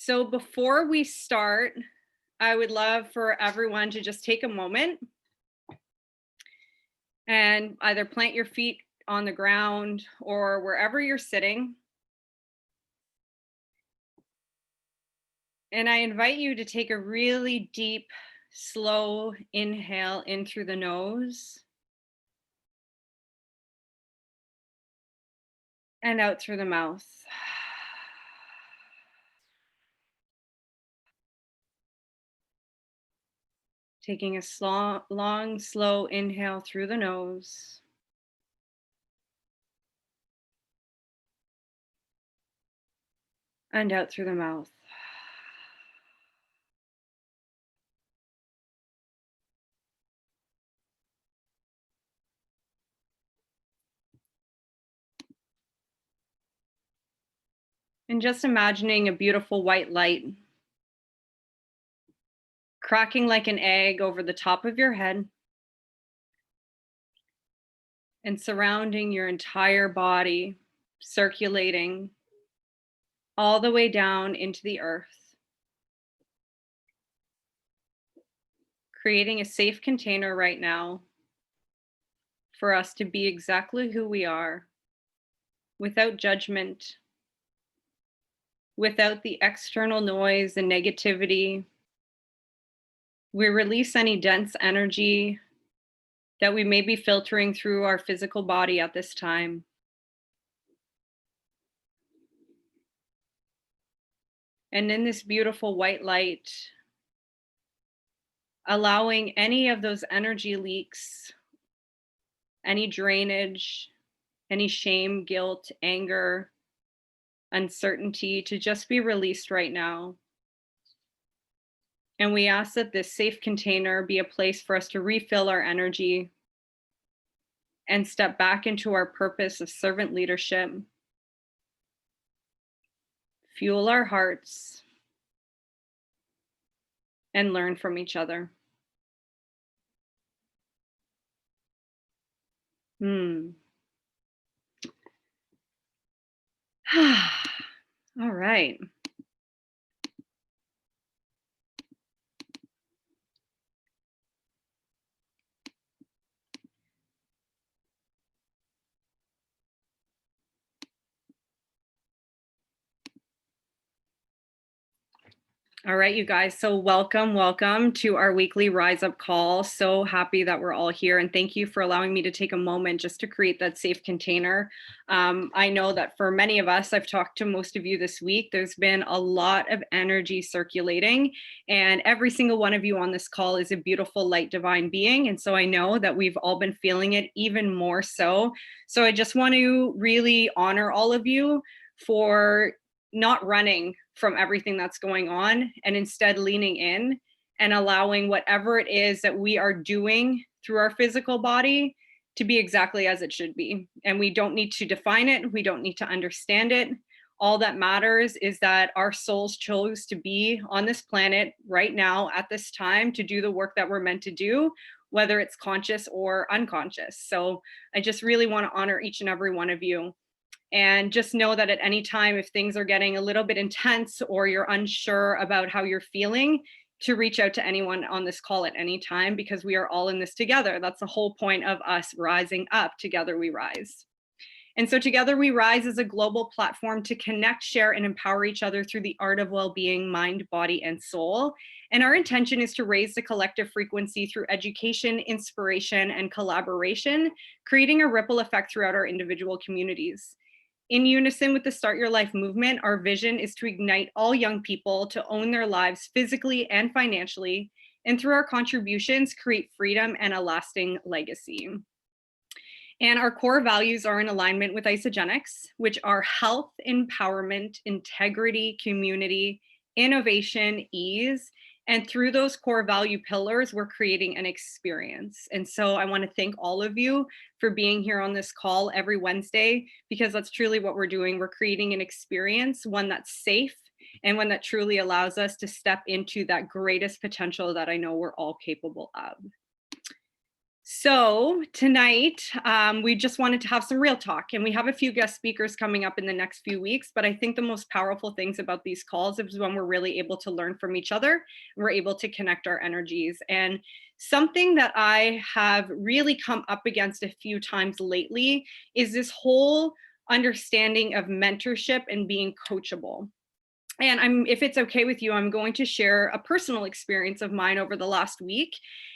So before we start, I would love for everyone to just take a moment and either plant your feet on the ground or wherever you're sitting. And I invite you to take a really deep, slow inhale in through the nose and out through the mouth. Taking a long, slow inhale through the nose. And out through the mouth. And just imagining a beautiful white light cracking like an egg over the top of your head and surrounding your entire body, circulating all the way down into the earth, creating a safe container right now for us to be exactly who we are, without judgment, without the external noise and negativity. We release any dense energy that we may be filtering through our physical body at this time. And in this beautiful white light, allowing any of those energy leaks, any drainage, any shame, guilt, anger, uncertainty to just be released right now. And we ask that this safe container be a place for us to refill our energy and step back into our purpose of servant leadership, fuel our hearts, and learn from each other. All right. All right, you guys. So welcome to our weekly Rise Up call. So happy that we're all here. And thank you for allowing me to take a moment just to create that safe container. I know that for many of us, I've talked to most of you this week, there's been a lot of energy circulating, and every single one of you on this call is a beautiful light divine being. And so I know that we've all been feeling it even more so. So I just want to really honor all of you for not running from everything that's going on and instead leaning in and allowing whatever it is that we are doing through our physical body to be exactly as it should be. And we don't need to define it. We don't need to understand it. All that matters is that our souls chose to be on this planet right now at this time to do the work that we're meant to do, whether it's conscious or unconscious. So I just really want to honor each and every one of you. And just know that at any time, if things are getting a little bit intense or you're unsure about how you're feeling, to reach out to anyone on this call at any time, because we are all in this together. That's the whole point of us rising up. Together we rise. And so Together We Rise is a global platform to connect, share, and empower each other through the art of well-being, mind, body, and soul. And our intention is to raise the collective frequency through education, inspiration, and collaboration, creating a ripple effect throughout our individual communities. In unison with the Start Your Life movement, our vision is to ignite all young people to own their lives physically and financially, and through our contributions, create freedom and a lasting legacy. And our core values are in alignment with Isogenics, which are health, empowerment, integrity, community, innovation, ease. And through those core value pillars, we're creating an experience. And so I want to thank all of you for being here on this call every Wednesday, because that's truly what we're doing. We're creating an experience, one that's safe and one that truly allows us to step into that greatest potential that I know we're all capable of. So tonight, we just wanted to have some real talk, and we have a few guest speakers coming up in the next few weeks. But I think the most powerful things about these calls is when we're really able to learn from each other, and we're able to connect our energies. And something that I have really come up against a few times lately is this whole understanding of mentorship and being coachable. And if it's okay with you, I'm going to share a personal experience of mine over the last week.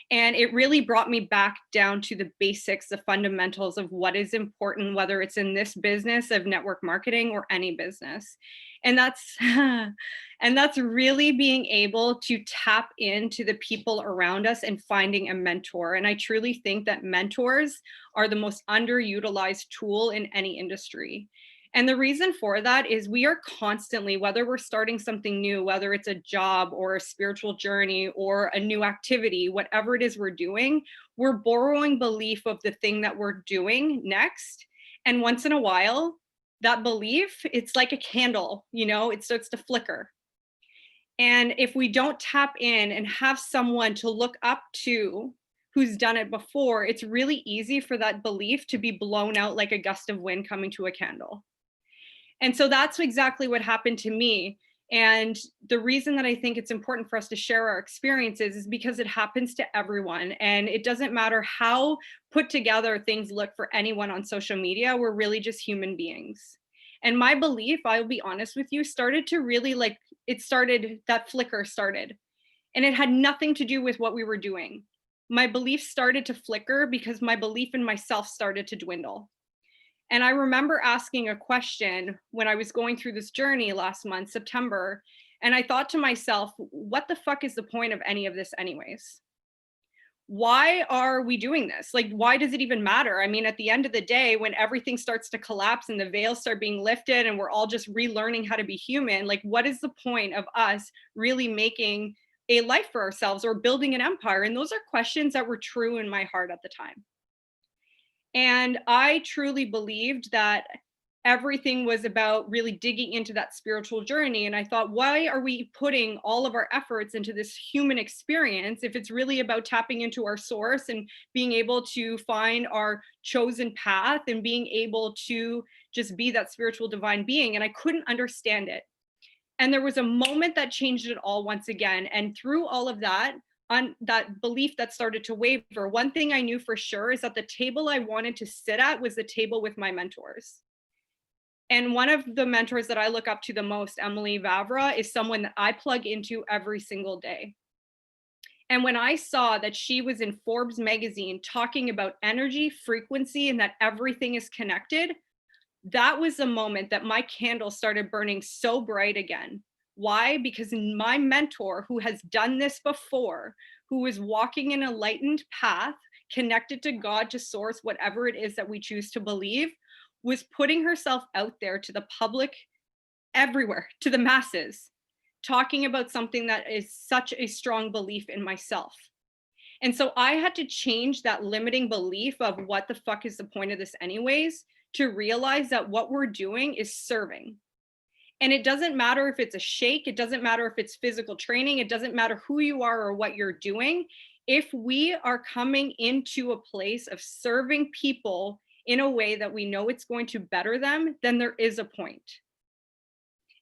And it really brought me back down to the basics, the fundamentals of what is important, whether it's in this business of network marketing or any business. And that's and that's really being able to tap into the people around us and finding a mentor. And I truly think that mentors are the most underutilized tool in any industry. And the reason for that is we are constantly, whether we're starting something new, whether it's a job or a spiritual journey or a new activity, whatever it is we're doing, we're borrowing belief of the thing that we're doing next. And once in a while, that belief, it's like a candle, it starts to flicker. And if we don't tap in and have someone to look up to who's done it before, it's really easy for that belief to be blown out like a gust of wind coming to a candle. And so that's exactly what happened to me. And the reason that I think it's important for us to share our experiences is because it happens to everyone. And it doesn't matter how put together things look for anyone on social media, we're really just human beings. And my belief, I'll be honest with you, started to really that flicker started. And it had nothing to do with what we were doing. My belief started to flicker because my belief in myself started to dwindle. And I remember asking a question when I was going through this journey last month, September, and I thought to myself, what the fuck is the point of any of this, anyways? Why are we doing this? Like, why does it even matter? I mean, at the end of the day, when everything starts to collapse and the veils start being lifted and we're all just relearning how to be human, like, what is the point of us really making a life for ourselves or building an empire? And those are questions that were true in my heart at the time. And I truly believed that everything was about really digging into that spiritual journey. And I thought, why are we putting all of our efforts into this human experience if it's really about tapping into our source and being able to find our chosen path and being able to just be that spiritual divine being? And I couldn't understand it. And there was a moment that changed it all once again. And through all of that, on that belief that started to waver, one thing I knew for sure is that the table I wanted to sit at was the table with my mentors. And one of the mentors that I look up to the most, Emily Vavra, is someone that I plug into every single day. And when I saw that she was in Forbes magazine talking about energy, frequency, and that everything is connected, that was the moment that my candle started burning so bright again. Why? Because my mentor, who has done this before, who is walking an enlightened path, connected to God, to source, whatever it is that we choose to believe, was putting herself out there to the public, everywhere, to the masses, talking about something that is such a strong belief in myself. And so I had to change that limiting belief of what the fuck is the point of this anyways, to realize that what we're doing is serving. And it doesn't matter if it's a shake, it doesn't matter if it's physical training, it doesn't matter who you are or what you're doing. If we are coming into a place of serving people in a way that we know it's going to better them, then there is a point.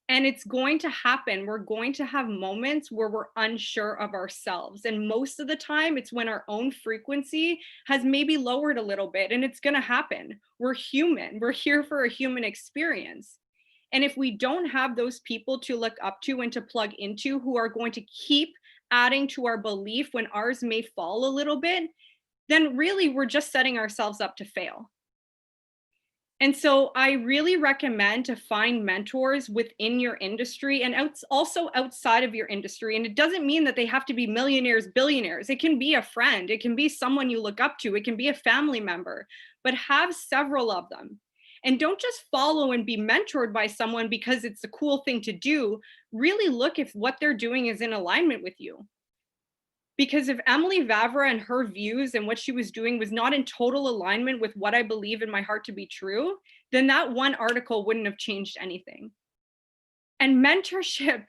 And it's going to happen. We're going to have moments where we're unsure of ourselves. And most of the time, it's when our own frequency has maybe lowered a little bit, and it's going to happen. We're human. We're here for a human experience. And if we don't have those people to look up to and to plug into who are going to keep adding to our belief when ours may fall a little bit, then really we're just setting ourselves up to fail. And so I really recommend to find mentors within your industry and also outside of your industry. And it doesn't mean that they have to be millionaires, billionaires. It can be a friend. It can be someone you look up to. It can be a family member, but have several of them. And don't just follow and be mentored by someone because it's a cool thing to do. Really look if what they're doing is in alignment with you. Because if Emily Vavra and her views and what she was doing was not in total alignment with what I believe in my heart to be true, then that one article wouldn't have changed anything. And mentorship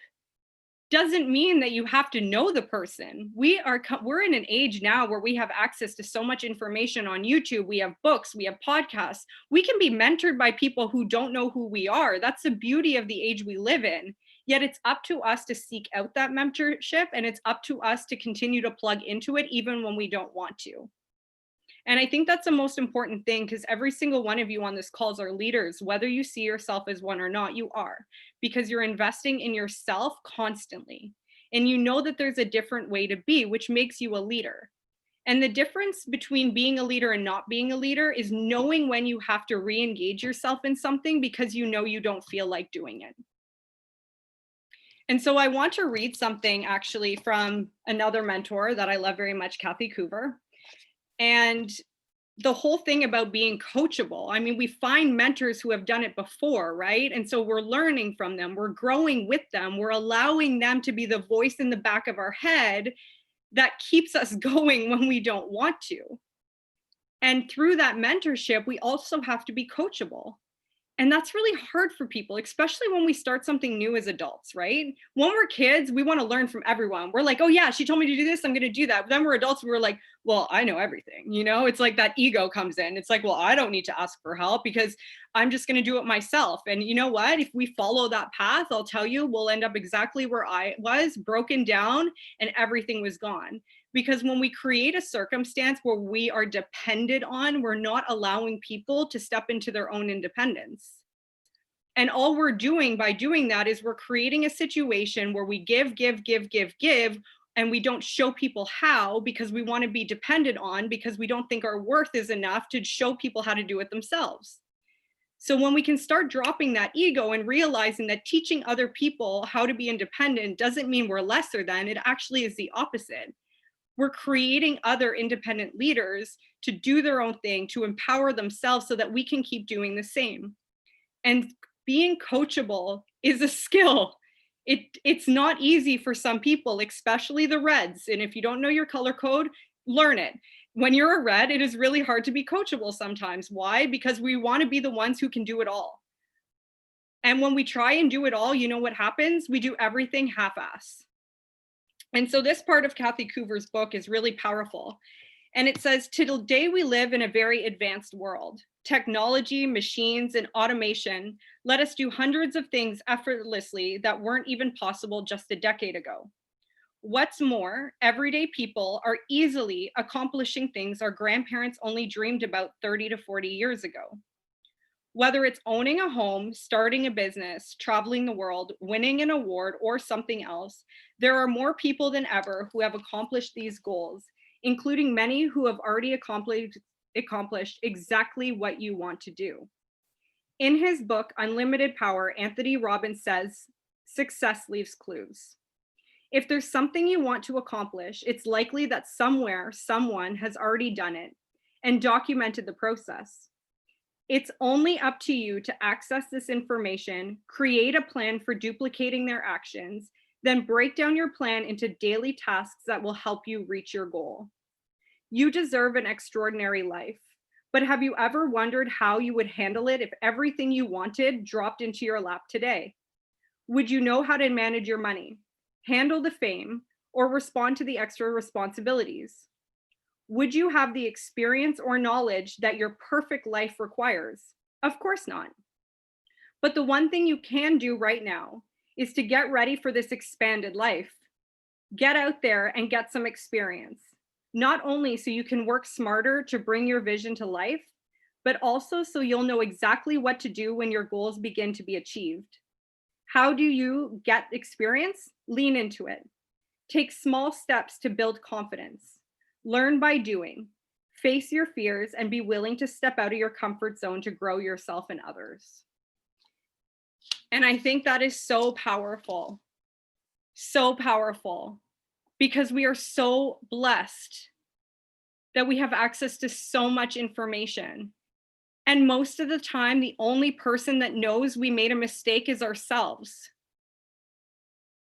doesn't mean that you have to know the person. We're in an age now where we have access to so much information on YouTube. We have books, we have podcasts. We can be mentored by people who don't know who we are. That's the beauty of the age we live in. Yet it's up to us to seek out that mentorship, and it's up to us to continue to plug into it even when we don't want to. And I think that's the most important thing, because every single one of you on this calls are leaders. Whether you see yourself as one or not, you are, because you're investing in yourself constantly. And you know that there's a different way to be, which makes you a leader. And the difference between being a leader and not being a leader is knowing when you have to re-engage yourself in something because you know you don't feel like doing it. And so I want to read something actually from another mentor that I love very much, Kathy Coover. And the whole thing about being coachable, I mean, we find mentors who have done it before, right? And so we're learning from them, we're growing with them, we're allowing them to be the voice in the back of our head that keeps us going when we don't want to. And through that mentorship, we also have to be coachable. And that's really hard for people, especially when we start something new as adults, right? When we're kids, we want to learn from everyone. We're like, oh yeah, she told me to do this, I'm going to do that. But then we're adults, we're like, well, I know everything, you know? It's like that ego comes in. It's like, well, I don't need to ask for help because I'm just going to do it myself. And you know what? If we follow that path, I'll tell you, we'll end up exactly where I was, broken down, and everything was gone. Because when we create a circumstance where we are dependent on, we're not allowing people to step into their own independence. And all we're doing by doing that is we're creating a situation where we give, and we don't show people how, because we want to be dependent on, because we don't think our worth is enough to show people how to do it themselves. So when we can start dropping that ego and realizing that teaching other people how to be independent doesn't mean we're lesser than, it actually is the opposite. We're creating other independent leaders to do their own thing, to empower themselves so that we can keep doing the same. And being coachable is a skill. It's not easy for some people, especially the reds. And if you don't know your color code, learn it. When you're a red, it is really hard to be coachable sometimes. Why? Because we want to be the ones who can do it all. And when we try and do it all, you know what happens? We do everything half-ass. And so this part of Kathy Coover's book is really powerful. And it says, today we live in a very advanced world. Technology, machines, and automation let us do hundreds of things effortlessly that weren't even possible just a decade ago. What's more, everyday people are easily accomplishing things our grandparents only dreamed about 30 to 40 years ago. Whether it's owning a home, starting a business, traveling the world, winning an award, or something else, there are more people than ever who have accomplished these goals, including many who have already accomplished exactly what you want to do. In his book, Unlimited Power, Anthony Robbins says, success leaves clues. If there's something you want to accomplish, it's likely that somewhere, someone has already done it and documented the process. It's only up to you to access this information, create a plan for duplicating their actions, then break down your plan into daily tasks that will help you reach your goal. You deserve an extraordinary life, but have you ever wondered how you would handle it if everything you wanted dropped into your lap today? Would you know how to manage your money, handle the fame, or respond to the extra responsibilities? Would you have the experience or knowledge that your perfect life requires? Of course not. But the one thing you can do right now is to get ready for this expanded life. Get out there and get some experience, not only so you can work smarter to bring your vision to life, but also so you'll know exactly what to do when your goals begin to be achieved. How do you get experience? Lean into it. Take small steps to build confidence. Learn by doing. Face your fears and be willing to step out of your comfort zone to grow yourself and others. And I think that is so powerful, because we are so blessed that we have access to so much information. And most of the time, the only person that knows we made a mistake is ourselves.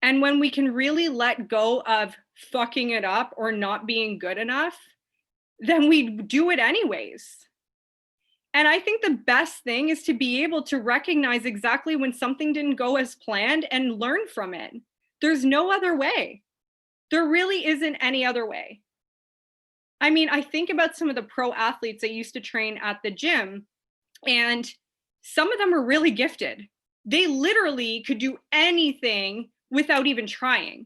And when we can really let go of fucking it up or not being good enough, then we do it anyways. And I think the best thing is to be able to recognize exactly when something didn't go as planned and learn from it. There's no other way. There really isn't any other way. I mean, I think about some of the pro athletes that used to train at the gym, and some of them are really gifted. They literally could do anything without even trying.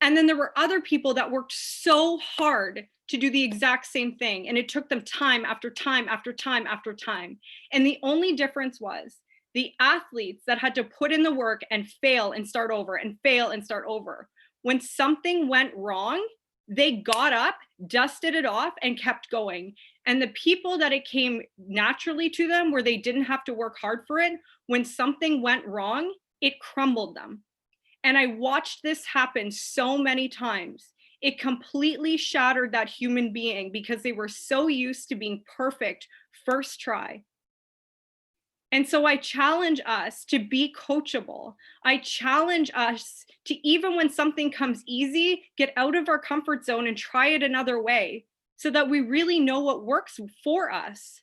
And then there were other people that worked so hard to do the exact same thing. And it took them time after time after time after time. And the only difference was the athletes that had to put in the work and fail and start over and fail and start over. When something went wrong, they got up, dusted it off, and kept going. And the people that it came naturally to them, where they didn't have to work hard for it, when something went wrong, it crumbled them. And I watched this happen so many times. It completely shattered that human being because they were so used to being perfect first try. And so I challenge us to be coachable. I challenge us to, even when something comes easy, get out of our comfort zone and try it another way so that we really know what works for us.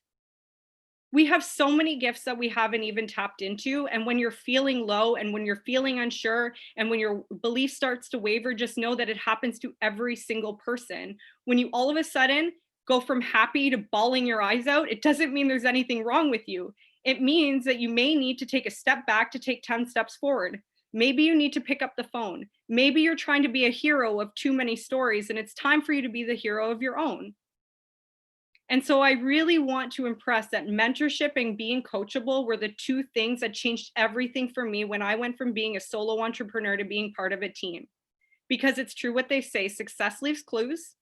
We have so many gifts that we haven't even tapped into. And when you're feeling low and when you're feeling unsure and when your belief starts to waver, just know that it happens to every single person. When you all of a sudden go from happy to bawling your eyes out, it doesn't mean there's anything wrong with you. It means that you may need to take a step back to take 10 steps forward. Maybe you need to pick up the phone. Maybe you're trying to be a hero of too many stories, and it's time for you to be the hero of your own. And so I really want to impress that mentorship and being coachable were the two things that changed everything for me when I went from being a solo entrepreneur to being part of a team. Because it's true what they say, success leaves clues.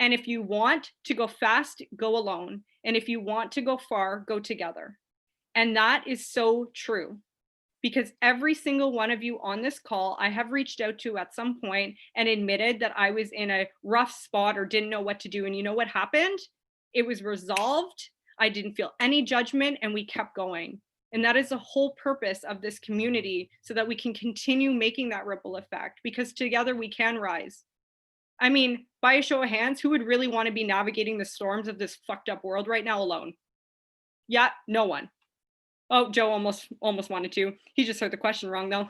And if you want to go fast, go alone. And if you want to go far, go together. And that is so true. Because every single one of you on this call, I have reached out to at some point and admitted that I was in a rough spot or didn't know what to do. And you know what happened? It was resolved. I didn't feel any judgment, and we kept going. And that is the whole purpose of this community, so that we can continue making that ripple effect, because together we can rise. I mean, by a show of hands, who would really want to be navigating the storms of this fucked up world right now alone? Yeah, no one. Oh, Joe almost wanted to. He just heard the question wrong though.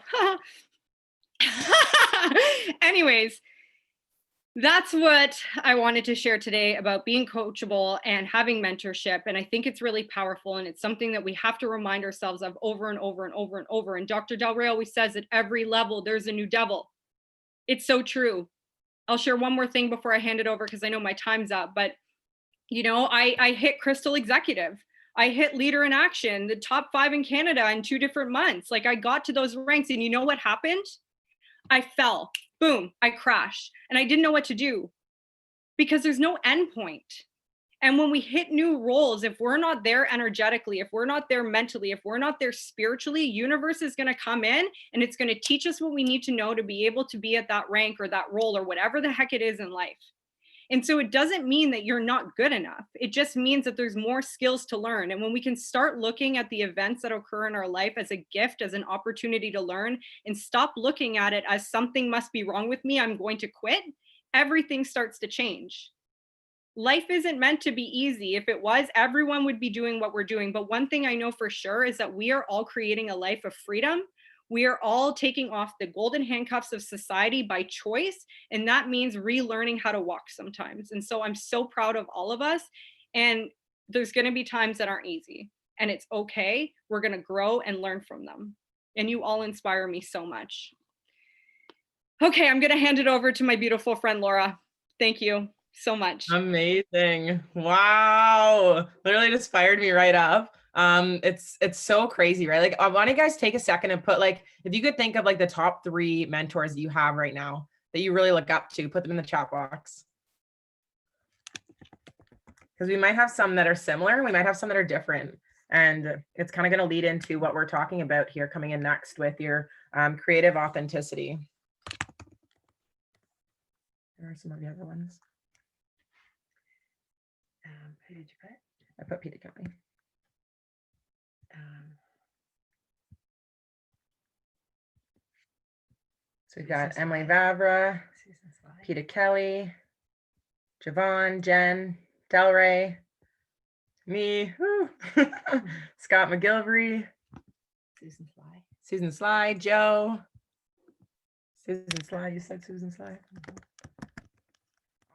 Anyways, that's what I wanted to share today about being coachable and having mentorship. And I think it's really powerful. And it's something that we have to remind ourselves of over and over and over and over. And Dr. Del Rey always says at every level, there's a new devil. It's so true. I'll share one more thing before I hand it over, because I know my time's up. But, you know, I hit Crystal Executive. I hit Leader in Action, the top 5 in Canada in 2 different months. Like, I got to those ranks, and you know what happened? I fell. Boom, I crashed. And I didn't know what to do, because there's no end point. And when we hit new roles, if we're not there energetically, if we're not there mentally, if we're not there spiritually, universe is going to come in and it's going to teach us what we need to know to be able to be at that rank or that role or whatever the heck it is in life. And so it doesn't mean that you're not good enough. It just means that there's more skills to learn. And when we can start looking at the events that occur in our life as a gift, as an opportunity to learn, and stop looking at it as something must be wrong with me, I'm going to quit, everything starts to change. Life isn't meant to be easy. If it was, everyone would be doing what we're doing. But one thing I know for sure is that we are all creating a life of freedom. We are all taking off the golden handcuffs of society by choice. And that means relearning how to walk sometimes. And so I'm so proud of all of us. And there's going to be times that aren't easy. And it's okay. We're going to grow and learn from them. And you all inspire me so much. Okay, I'm going to hand it over to my beautiful friend, Laura. Thank you so much. Amazing. Wow. Literally just fired me right up. It's so crazy, right? Like, I want you guys take a second and put, like, if you could think of like the top 3 mentors that you have right now that you really look up to, put them in the chat box. Because we might have some that are similar. We might have some that are different. And it's kind of going to lead into what we're talking about here coming in next with your creative authenticity. There are some of the other ones. Who did you put? I put Peter Kelly. So we've got Emily Vavra, Peter Kelly, Javon, Jen, Del Rey, me, Scott McGilvery, Susan Sly, Joe, Susan Sly, you said Susan Sly.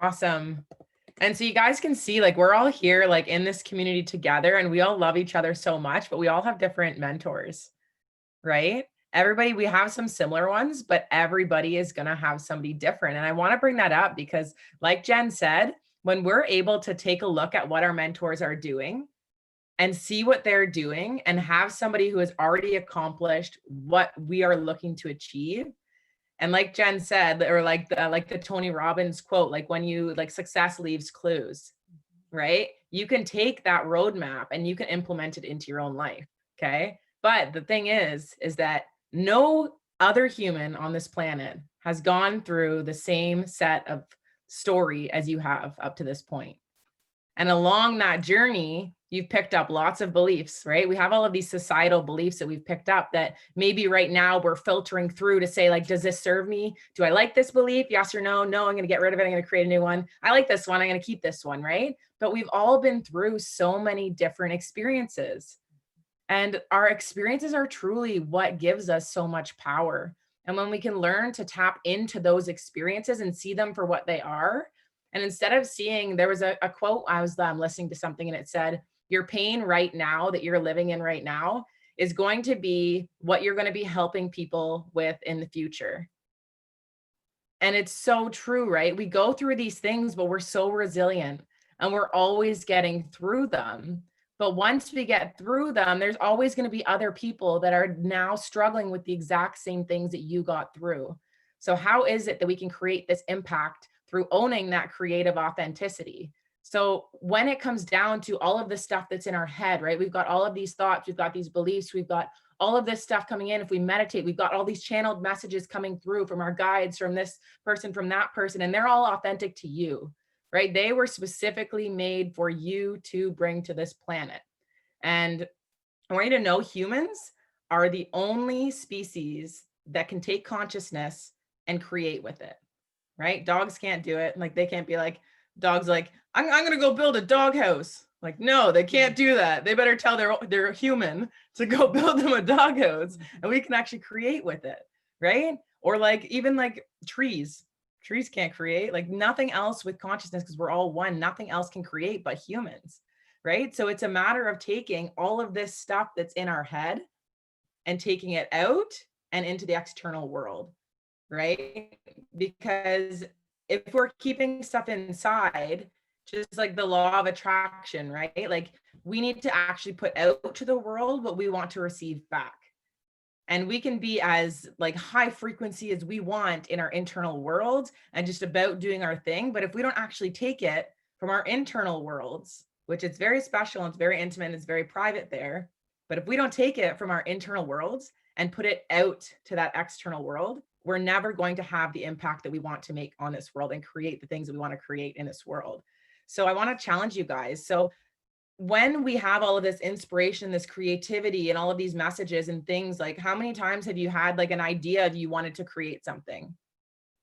Awesome. And so you guys can see, like, we're all here, like, in this community together, and we all love each other so much, but we all have different mentors, right? Everybody, we have some similar ones, but everybody is going to have somebody different. And I want to bring that up because, like Jen said, when we're able to take a look at what our mentors are doing and see what they're doing and have somebody who has already accomplished what we are looking to achieve. And like Jen said, or like the Tony Robbins quote, like when you like success leaves clues, right? You can take that roadmap and you can implement it into your own life. Okay. But the thing is that no other human on this planet has gone through the same set of story as you have up to this point. And along that journey, you've picked up lots of beliefs, right? We have all of these societal beliefs that we've picked up that maybe right now we're filtering through to say, like, does this serve me? Do I like this belief? Yes or no? No, I'm going to get rid of it. I'm going to create a new one. I like this one. I'm going to keep this one, right? But we've all been through so many different experiences. And our experiences are truly what gives us so much power. And when we can learn to tap into those experiences and see them for what they are, and instead of seeing, there was a quote, I was listening to something and it said, your pain right now that you're living in right now is going to be what you're going to be helping people with in the future. And it's so true, right? We go through these things, but we're so resilient and we're always getting through them. But once we get through them, there's always going to be other people that are now struggling with the exact same things that you got through. So how is it that we can create this impact through owning that creative authenticity? So when it comes down to all of the stuff that's in our head, right? We've got all of these thoughts, we've got these beliefs, we've got all of this stuff coming in. If we meditate, we've got all these channeled messages coming through from our guides, from this person, from that person, and they're all authentic to you, right? They were specifically made for you to bring to this planet. And I want you to know humans are the only species that can take consciousness and create with it, right? Dogs can't do it. Like they can't be like, dogs like, I'm going to go build a doghouse. Like, no, they can't do that. They better tell their human to go build them a doghouse and we can actually create with it, right? Or like, even like trees can't create, like nothing else with consciousness, because we're all one, nothing else can create but humans, right? So it's a matter of taking all of this stuff that's in our head and taking it out and into the external world, right? Because if we're keeping stuff inside, just like the law of attraction, right? Like we need to actually put out to the world what we want to receive back. And we can be as like high frequency as we want in our internal worlds and just about doing our thing. But if we don't actually take it from our internal worlds, which it's very special and it's very intimate and it's very private there, but if we don't take it from our internal worlds and put it out to that external world, we're never going to have the impact that we want to make on this world and create the things that we want to create in this world. So I want to challenge you guys. So when we have all of this inspiration, this creativity, and all of these messages and things, like how many times have you had like an idea of you wanted to create something?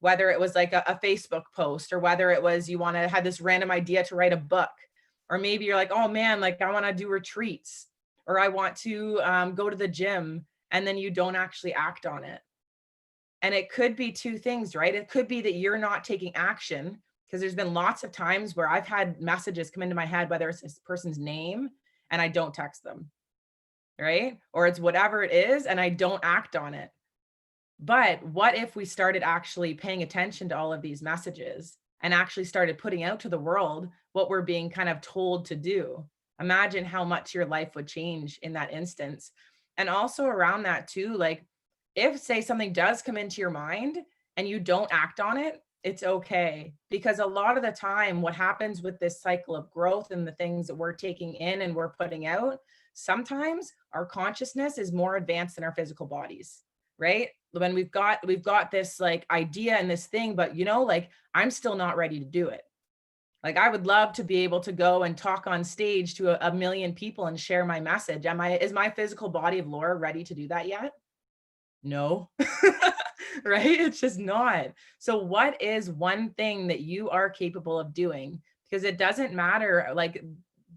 Whether it was like a Facebook post, or whether it was you want to have this random idea to write a book, or maybe you're like, oh man, like I want to do retreats, or I want to go to the gym, and then you don't actually act on it. And it could be two things, right? It could be that you're not taking action, because there's been lots of times where I've had messages come into my head, whether it's this person's name and I don't text them, right? Or it's whatever it is and I don't act on it. But what if we started actually paying attention to all of these messages and actually started putting out to the world what we're being kind of told to do? Imagine how much your life would change in that instance. And also around that too, like if say something does come into your mind and you don't act on it, it's okay. Because a lot of the time, what happens with this cycle of growth and the things that we're taking in and we're putting out, sometimes our consciousness is more advanced than our physical bodies, right? When we've got this like idea and this thing, but you know, like I'm still not ready to do it. Like I would love to be able to go and talk on stage to a million people and share my message. Is my physical body of Laura ready to do that yet? No. Right? It's just not. So what is one thing that you are capable of doing? Because it doesn't matter, like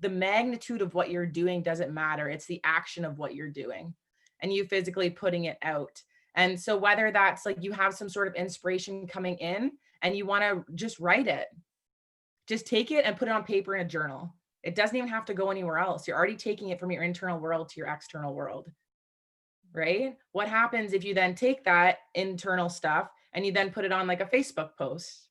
the magnitude of what you're doing doesn't matter. It's the action of what you're doing and you physically putting it out. And so whether that's like you have some sort of inspiration coming in and you want to just write it, just take it and put it on paper in a journal. It doesn't even have to go anywhere else. You're already taking it from your internal world to your external world, right? What happens if you then take that internal stuff and you then put it on like a Facebook post?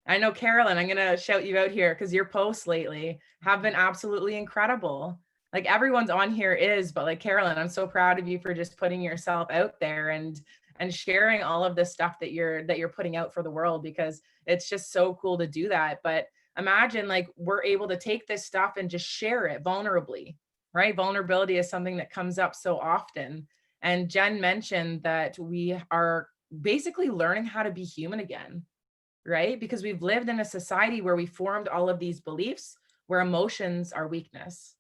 I know, Carolyn, I'm going to shout you out here because your posts lately have been absolutely incredible. Like everyone's on here is, but like Carolyn, I'm so proud of you for just putting yourself out there and sharing all of this stuff that you're putting out for the world, because it's just so cool to do that. But imagine like we're able to take this stuff and just share it vulnerably, right? Vulnerability is something that comes up so often. And Jen mentioned that we are basically learning how to be human again, right? Because we've lived in a society where we formed all of these beliefs where emotions are weakness,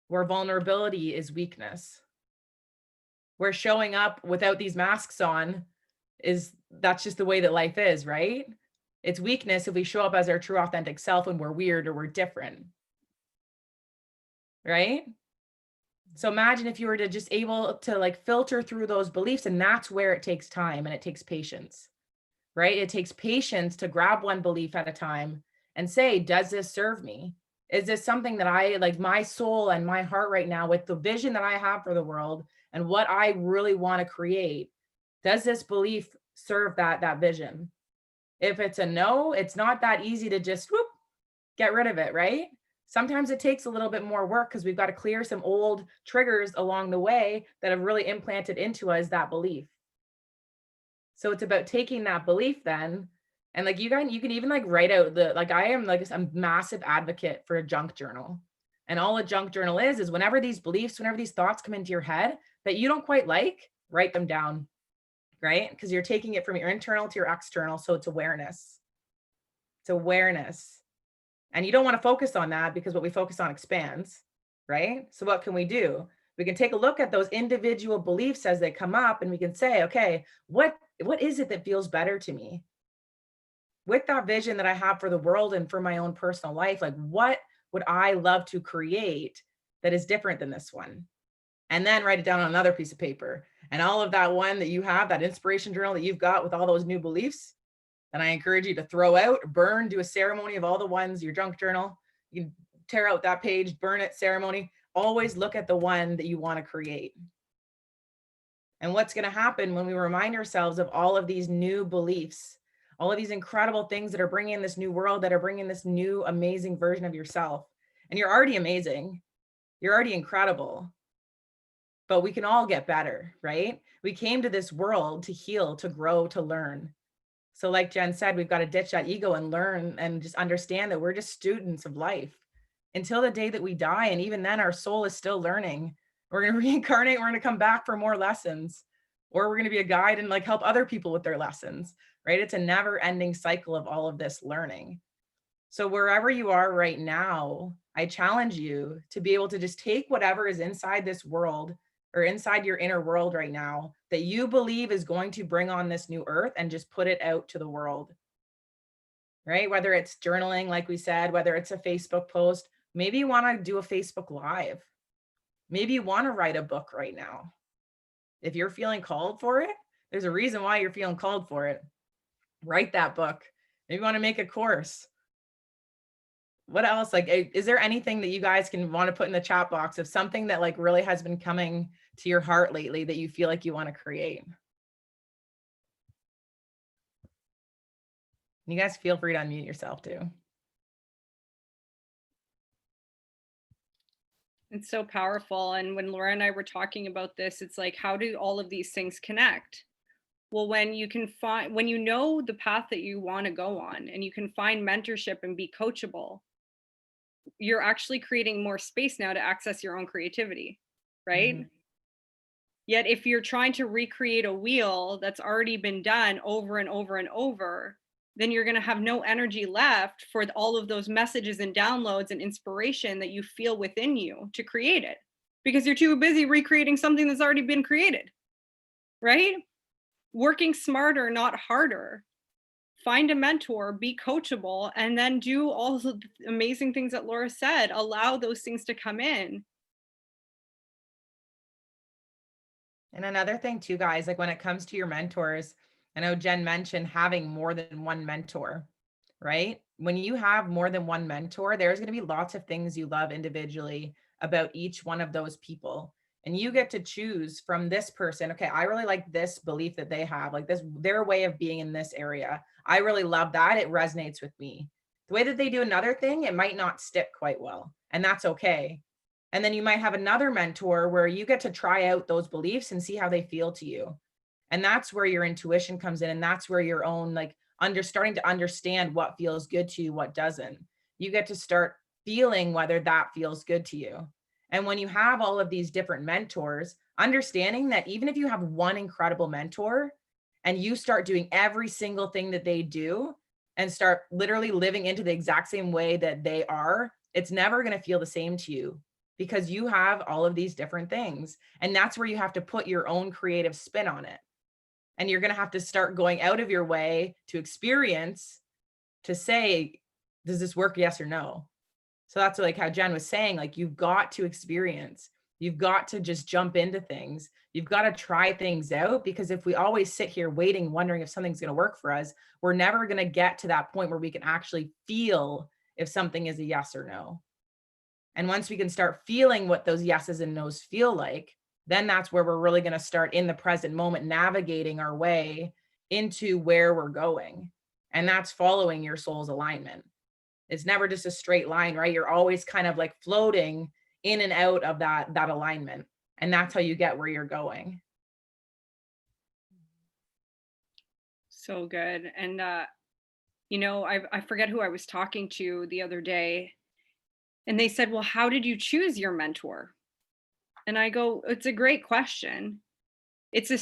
where vulnerability is weakness, where showing up without these masks on that's just the way that life is, right? It's weakness if we show up as our true authentic self when we're weird or we're different, right? So imagine if you were to just able to like filter through those beliefs, and that's where it takes time and it takes patience, right? It takes patience to grab one belief at a time and say, does this serve me? Is this something that I like, my soul and my heart right now, with the vision that I have for the world and what I really want to create? Does this belief serve that vision? If it's a no, it's not that easy to just whoop, get rid of it, right? Sometimes it takes a little bit more work because we've got to clear some old triggers along the way that have really implanted into us that belief. So it's about taking that belief then, and like you can even like write out like I am like a massive advocate for a junk journal. And all a junk journal is whenever these beliefs, whenever these thoughts come into your head that you don't quite like, write them down, right? Because you're taking it from your internal to your external. So it's awareness. It's awareness. And you don't want to focus on that because what we focus on expands, right? So what can we do? We can take a look at those individual beliefs as they come up and we can say, okay, what is it that feels better to me? With that vision that I have for the world and for my own personal life, like what would I love to create that is different than this one? And then write it down on another piece of paper. And all of that one that you have, that inspiration journal that you've got with all those new beliefs, then I encourage you to throw out, burn, do a ceremony of all the ones, your junk journal. You can tear out that page, burn it, ceremony. Always look at the one that you want to create. And what's going to happen when we remind ourselves of all of these new beliefs, all of these incredible things that are bringing this new world, that are bringing this new amazing version of yourself. And you're already amazing. You're already incredible. But we can all get better, right? We came to this world to heal, to grow, to learn. So like Jen said, we've got to ditch that ego and learn and just understand that we're just students of life until the day that we die. And even then our soul is still learning. We're going to reincarnate. We're going to come back for more lessons, or we're going to be a guide and like help other people with their lessons, right? It's a never ending cycle of all of this learning. So wherever you are right now, I challenge you to be able to just take whatever is inside this world or inside your inner world right now that you believe is going to bring on this new earth and just put it out to the world, right? Whether it's journaling, like we said, whether it's a Facebook post, maybe you want to do a Facebook Live. Maybe you want to write a book right now. If you're feeling called for it, there's a reason why you're feeling called for it. Write that book. Maybe you want to make a course. What else? Like, is there anything that you guys can want to put in the chat box of something that like really has been coming to your heart lately that you feel like you want to create? You guys feel free to unmute yourself too. It's so powerful. And when Laura and I were talking about this, it's like, how do all of these things connect? Well, when you know the path that you want to go on and you can find mentorship and be coachable, you're actually creating more space now to access your own creativity, right? Mm-hmm. Yet if you're trying to recreate a wheel that's already been done over and over and over, then you're going to have no energy left for all of those messages and downloads and inspiration that you feel within you to create it, because you're too busy recreating something that's already been created, right? Working smarter, not harder. Find a mentor, be coachable, and then do all the amazing things that Laura said. Allow those things to come in. And another thing too, guys, like when it comes to your mentors, I know Jen mentioned having more than one mentor, right? When you have more than one mentor, there's going to be lots of things you love individually about each one of those people. And you get to choose from this person. Okay, I really like this belief that they have, like this, their way of being in this area. I really love that. It resonates with me. The way that they do another thing, it might not stick quite well. And that's okay. And then you might have another mentor where you get to try out those beliefs and see how they feel to you. And that's where your intuition comes in. And that's where your own like starting to understand what feels good to you, what doesn't. You get to start feeling whether that feels good to you. And when you have all of these different mentors, understanding that even if you have one incredible mentor and you start doing every single thing that they do and start literally living into the exact same way that they are, it's never going to feel the same to you because you have all of these different things. And that's where you have to put your own creative spin on it. And you're going to have to start going out of your way to experience, to say, does this work? Yes or no. So that's like how Jen was saying, like, you've got to experience, you've got to just jump into things. You've got to try things out, because if we always sit here waiting, wondering if something's going to work for us, we're never going to get to that point where we can actually feel if something is a yes or no. And once we can start feeling what those yeses and nos feel like, then that's where we're really going to start in the present moment, navigating our way into where we're going. And that's following your soul's alignment. It's never just a straight line, right? You're always kind of like floating in and out of that alignment. And that's how you get where you're going. So good. And, I forget who I was talking to the other day, and they said, well, how did you choose your mentor? And I go, it's a great question. It's the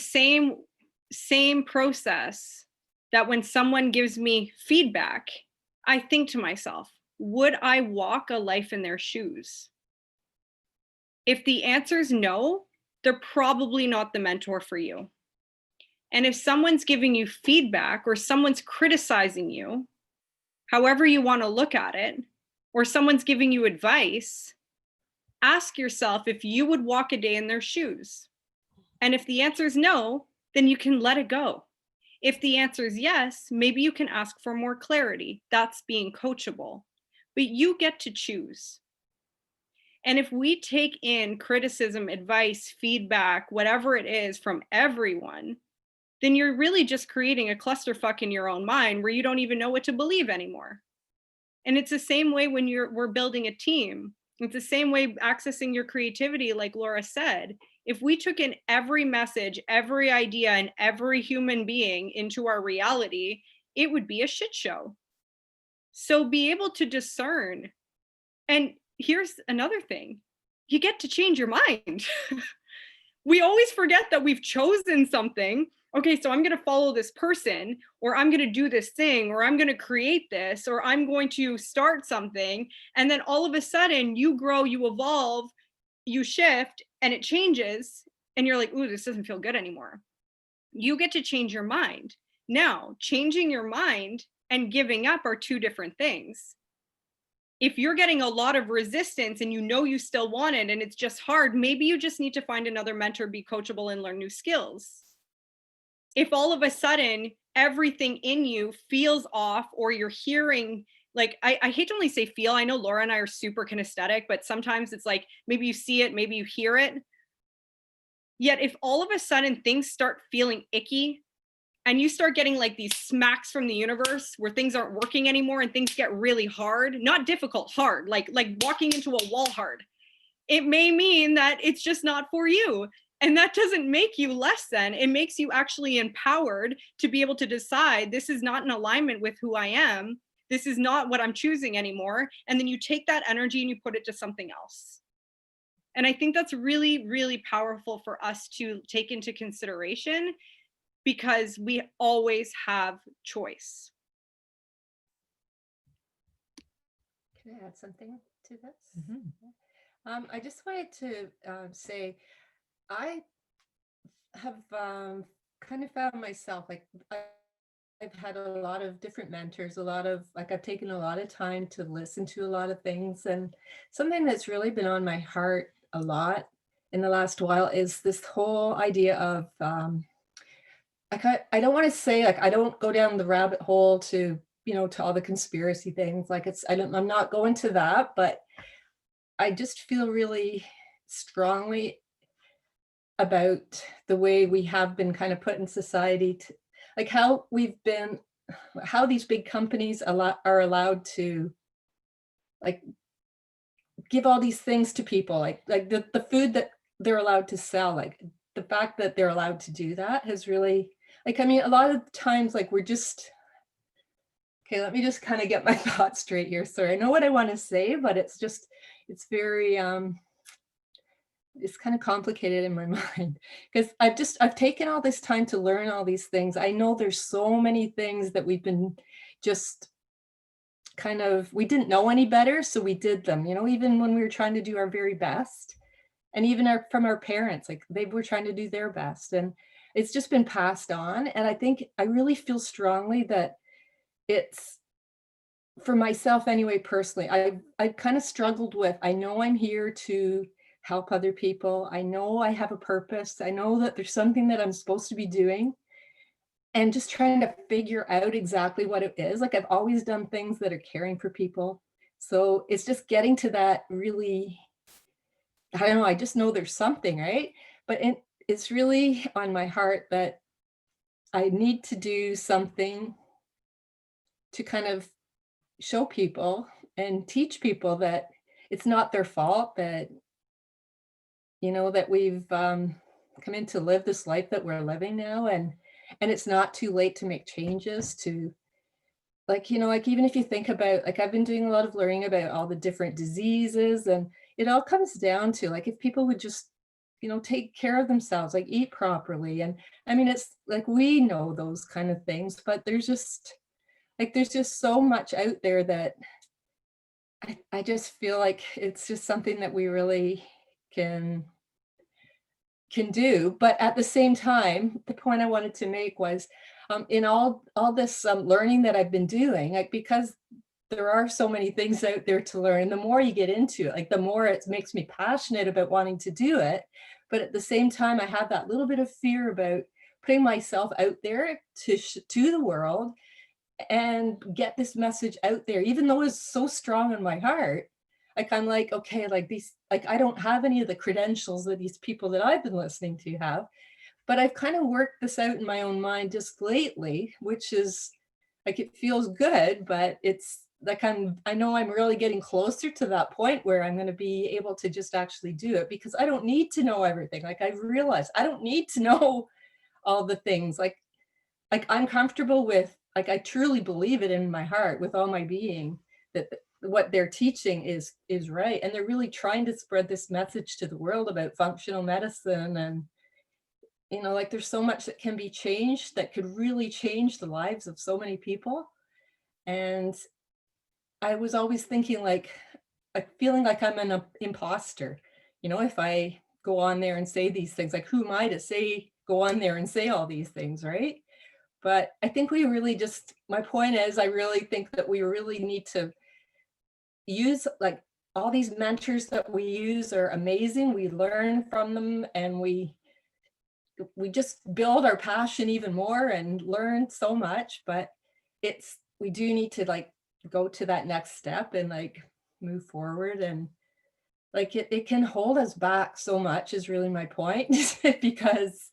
same process that when someone gives me feedback, I think to myself, would I walk a life in their shoes? If the answer is no, they're probably not the mentor for you. And if someone's giving you feedback or someone's criticizing you, however you want to look at it, or someone's giving you advice, ask yourself if you would walk a day in their shoes. And if the answer is no, then you can let it go. If the answer is yes, maybe you can ask for more clarity. That's being coachable. But you get to choose. And if we take in criticism, advice, feedback, whatever it is from everyone, then you're really just creating a clusterfuck in your own mind where you don't even know what to believe anymore. And it's the same way when we're building a team. It's the same way accessing your creativity, like Laura said. If we took in every message, every idea, and every human being into our reality, it would be a shit show. So be able to discern. And here's another thing. You get to change your mind. We always forget that we've chosen something. Okay, so I'm going to follow this person, or I'm going to do this thing, or I'm going to create this, or I'm going to start something. And then all of a sudden you grow, you evolve, you shift, and it changes. And you're like, ooh, this doesn't feel good anymore. You get to change your mind. Now, changing your mind and giving up are two different things. If you're getting a lot of resistance and you still want it and it's just hard, maybe you just need to find another mentor, be coachable, and learn new skills. If all of a sudden everything in you feels off, or you're hearing, like, I hate to only say feel, I know Laura and I are super kinesthetic, but sometimes it's like, maybe you see it, maybe you hear it. Yet if all of a sudden things start feeling icky, and you start getting like these smacks from the universe where things aren't working anymore and things get really hard, not difficult, hard, like walking into a wall hard, it may mean that it's just not for you. And that doesn't make you less than. It makes you actually empowered to be able to decide, this is not in alignment with who I am. This is not what I'm choosing anymore. And then you take that energy and you put it to something else. And I think that's really, really powerful for us to take into consideration, because we always have choice. Can I add something to this? Mm-hmm. I just wanted to say, I have kind of found myself, like, I've had a lot of different mentors, I've taken a lot of time to listen to a lot of things. And something that's really been on my heart a lot in the last while is this whole idea of, I don't want to say, like, I don't go down the rabbit hole to, to all the conspiracy things. Like I'm not going to that, but I just feel really strongly about the way we have been kind of put in society to, like how these big companies are allowed to like give all these things to people, like the food that they're allowed to sell, like the fact that they're allowed to do that has really, like, I mean, a lot of times, like, we're just, okay, let me just kind of get my thoughts straight here. Sorry, I know what I want to say, but it's very, it's kind of complicated in my mind because I've taken all this time to learn all these things. I know there's so many things that we've been just kind of, we didn't know any better, so we did them, even when we were trying to do our very best. And even from our parents, like they were trying to do their best, and it's just been passed on. And I really feel strongly that it's, for myself anyway, personally, I've kind of struggled with, I know I'm here to help other people. I know I have a purpose. I know that there's something that I'm supposed to be doing, and just trying to figure out exactly what it is. Like, I've always done things that are caring for people. So it's just getting to that really, I don't know, I just know there's something, right? But it's really on my heart that I need to do something to kind of show people and teach people that it's not their fault, that, that we've come in to live this life that we're living now. And it's not too late to make changes to, like, like, even if you think about, like, I've been doing a lot of learning about all the different diseases, and it all comes down to, like, if people would just, take care of themselves, like eat properly. And I mean, it's like, we know those kind of things, but there's just so much out there that I just feel like it's just something that we really can do. But at the same time, the point I wanted to make was, in all this learning that I've been doing, like, because there are so many things out there to learn, the more you get into it, like, the more it makes me passionate about wanting to do it. But at the same time, I have that little bit of fear about putting myself out there to the world and get this message out there, even though it's so strong in my heart. Like, I'm like, okay, like, these, like, I don't have any of the credentials that these people that I've been listening to have, but I've kind of worked this out in my own mind just lately, which is, like, it feels good, but it's like, I know I'm really getting closer to that point where I'm going to be able to just actually do it, because I don't need to know everything. Like, I've realized I don't need to know all the things. Like, I'm comfortable with, like, I truly believe it in my heart with all my being that what they're teaching is right. And they're really trying to spread this message to the world about functional medicine. And, like, there's so much that can be changed that could really change the lives of so many people. And I was always thinking, like feeling like I'm an imposter, if I go on there and say these things, like, who am I to go on there and say all these things, right? But I think we really just, my point is, I really think that we really need to use, like, all these mentors that we use are amazing. We learn from them, and we just build our passion even more and learn so much. But we do need to, like, go to that next step and, like, move forward. And, like, it can hold us back so much is really my point. Because,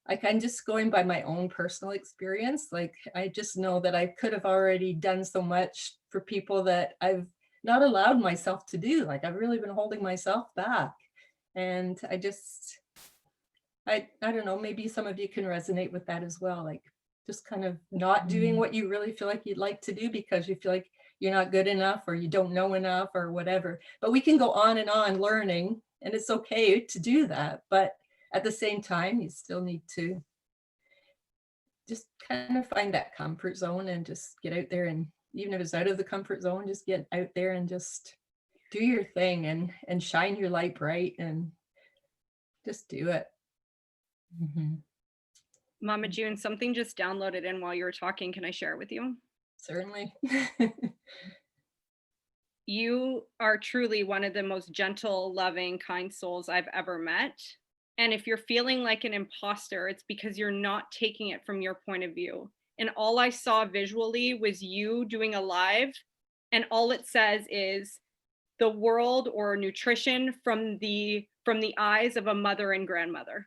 like, I'm just going by my own personal experience. Like, I just know that I could have already done so much for people that I've not allowed myself to do. Like, I've really been holding myself back. And I don't know, maybe some of you can resonate with that as well. Like, just kind of not doing what you really feel like you'd like to do because you feel like you're not good enough, or you don't know enough, or whatever. But we can go on and on learning, and it's okay to do that. But at the same time, you still need to just kind of find that comfort zone and just get out there. And even if it's out of the comfort zone, just get out there and just do your thing and shine your light bright and just do it. Mm-hmm. Mama June, something just downloaded in while you were talking. Can I share it with you? Certainly. you are truly one of the most gentle, loving, kind souls I've ever met. And if you're feeling like an imposter, it's because you're not taking it from your point of view. And all I saw visually was you doing a live, and all it says is the world or nutrition from the eyes of a mother and grandmother.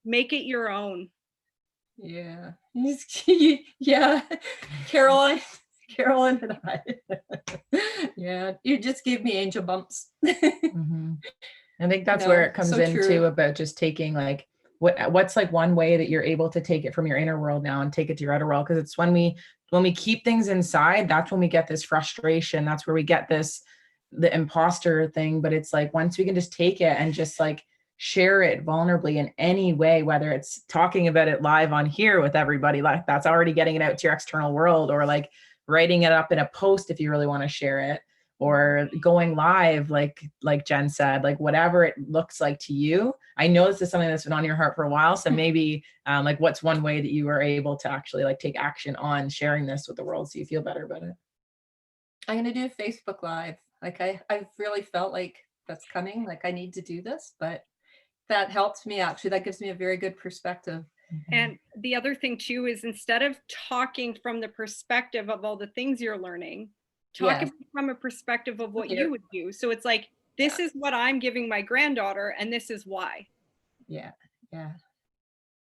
Make it your own. Yeah. Yeah. Caroline, Carolyn and I. Yeah. You just gave me angel bumps. Mm-hmm. I think that's No, where it comes so into true. about just taking like what's like one way that you're able to take it from your inner world now and take it to your outer world. Because it's when we keep things inside, that's when we get this frustration. That's where we get the imposter thing. But it's like once we can just take it and just like share it vulnerably in any way, whether it's talking about it live on here with everybody, like that's already getting it out to your external world, or like writing it up in a post if you really want to share it, or going live, like Jen said, like whatever it looks like to you. I know this is something that's been on your heart for a while. So maybe like what's one way that you are able to actually like take action on sharing this with the world so you feel better about it? I'm going to do a Facebook Live. Like I've really felt like that's coming. Like I need to do this, but that helps me actually. That gives me a very good perspective. And the other thing too is instead of talking from the perspective of all the things you're learning, talk Yes. from a perspective of what Here. you would do. So it's like, this is what I'm giving my granddaughter, and this is why. Yeah. Yeah.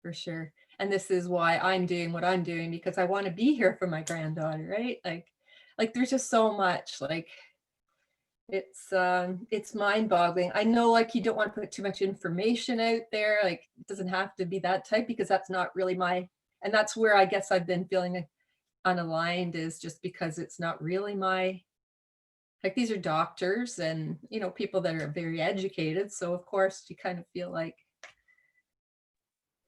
For sure. And this is why I'm doing what I'm doing, because I want to be here for my granddaughter, right? Like there's just so much. Like it's mind-boggling. I know like you don't want to put too much information out there. Like it doesn't have to be that type, because that's not really and that's where I guess I've been feeling unaligned, is just because it's not really like these are doctors and people that are very educated. So of course you kind of feel like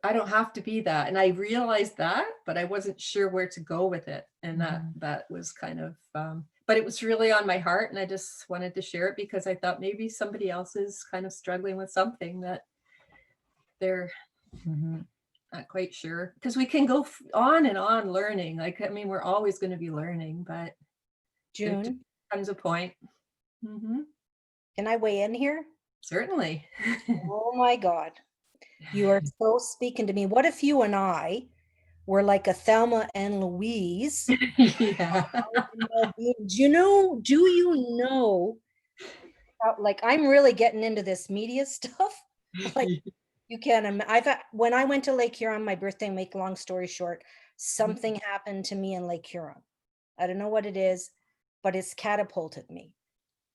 I don't have to be that. And I realized that, but I wasn't sure where to go with it. And that was kind of, but it was really on my heart. And I just wanted to share it because I thought maybe somebody else is kind of struggling with something that they're not quite sure. Because we can go on and on learning. Like, I mean, we're always going to be learning, but there June, comes a point. can I weigh in here? Certainly. Oh my God. You are so speaking to me. What if you and I were like a Thelma and Louise? Yeah. Do you know, like I'm really getting into this media stuff. Like you can, when I went to Lake Huron, my birthday, make long story short, something happened to me in Lake Huron. I don't know what it is, but it's catapulted me.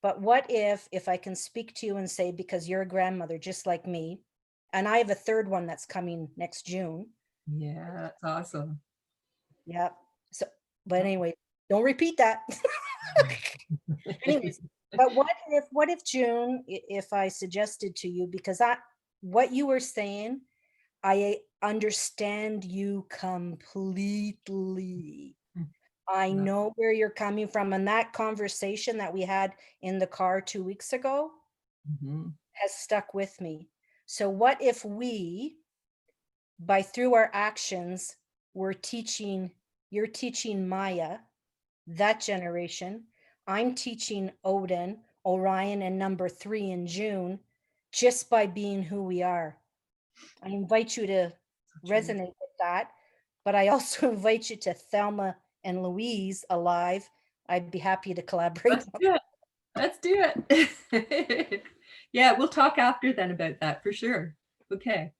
But what if I can speak to you and say, because you're a grandmother just like me, and I have a third one that's coming next June. Yeah, that's awesome. Yep. So, but anyway, don't repeat that. Anyways, but what if June, if I suggested to you, because what you were saying, I understand you completely. I know where you're coming from. And that conversation that we had in the car 2 weeks ago has stuck with me. So what if we, through our actions, you're teaching Maya, that generation. I'm teaching Odin, Orion, and number 3 in June, just by being who we are. I invite you to resonate with that, but I also invite you to Thelma and Louise Alive. I'd be happy to collaborate. Let's do it. Yeah, we'll talk after then about that for sure. Okay.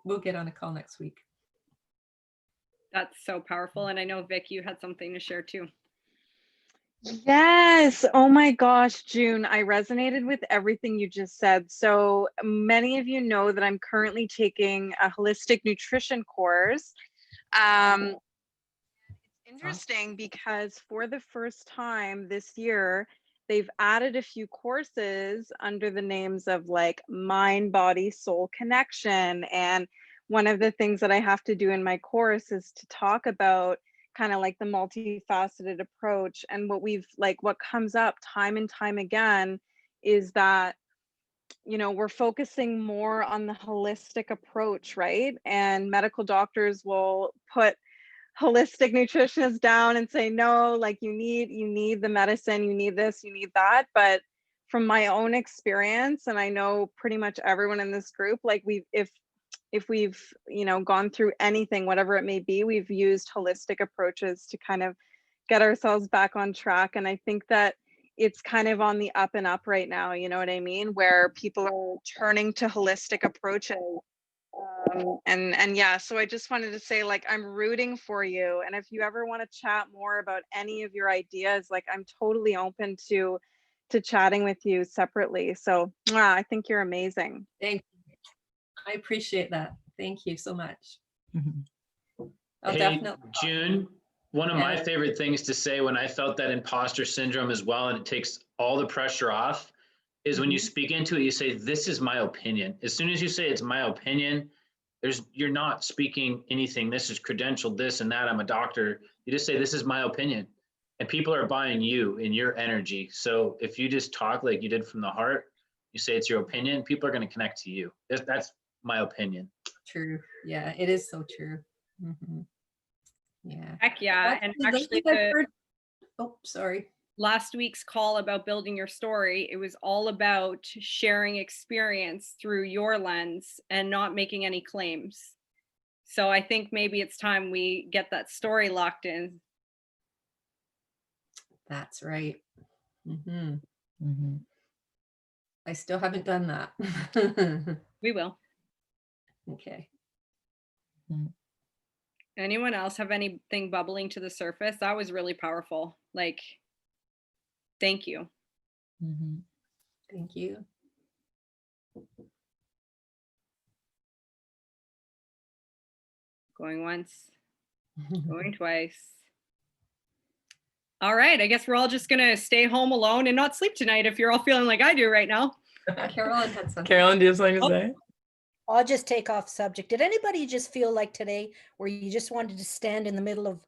We'll get on a call next week. That's so powerful. And I know, Vic, you had something to share too. Yes. Oh my gosh, June, I resonated with everything you just said. So many of you know that I'm currently taking a holistic nutrition course. It's interesting because for the first time this year, they've added a few courses under the names of like mind, body, soul connection. And one of the things that I have to do in my course is to talk about kind of like the multifaceted approach. And what comes up time and time again is that, we're focusing more on the holistic approach, right? And medical doctors will put holistic nutritionists down and say, no, like you need the medicine, you need this, you need that. But from my own experience, and I know pretty much everyone in this group, like if we've, you know, gone through anything, whatever it may be, we've used holistic approaches to kind of get ourselves back on track. And I think that it's kind of on the up and up right now, you know what I mean? Where people are turning to holistic approaches. And yeah, so I just wanted to say, like, I'm rooting for you. And if you ever want to chat more about any of your ideas, like, I'm totally open to chatting with you separately. So I think you're amazing. Thank you. I appreciate that. Thank you so much. I'll Hey, definitely. June, one of my Yeah. favorite things to say when I felt that imposter syndrome as well, and it takes all the pressure off, is when you speak into it, you say, this is my opinion. As soon as you say it's my opinion, you're not speaking anything. This is credentialed, this and that. I'm a doctor. You just say, this is my opinion. And people are buying you and your energy. So if you just talk like you did from the heart, you say it's your opinion, people are going to connect to you. That's my opinion. True. Yeah, it is so true. Yeah. Heck yeah. And actually, oh, sorry. Last week's call about building your story, it was all about sharing experience through your lens and not making any claims. So I think maybe it's time we get that story locked in. That's right. I still haven't done that. We will. Okay. Anyone else have anything bubbling to the surface? That was really powerful. Like, thank you. Thank you. Going once, going twice. All right, I guess we're all just gonna stay home alone and not sleep tonight if you're all feeling like I do right now. Carolyn had something. Carolyn, do you have something to say? I'll just take off subject. Did anybody just feel like today where you just wanted to stand in the middle of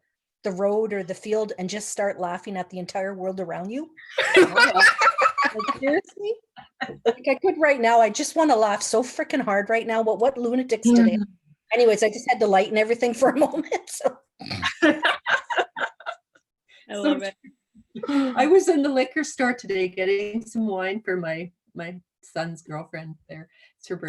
the road or the field and just start laughing at the entire world around you? Like, seriously? Like, I could right now. I just want to laugh so freaking hard right now. But what lunatics today? Anyways, I just had to lighten everything for a moment. So. I love it. I was in the liquor store today getting some wine for my son's girlfriend there. It's her birthday.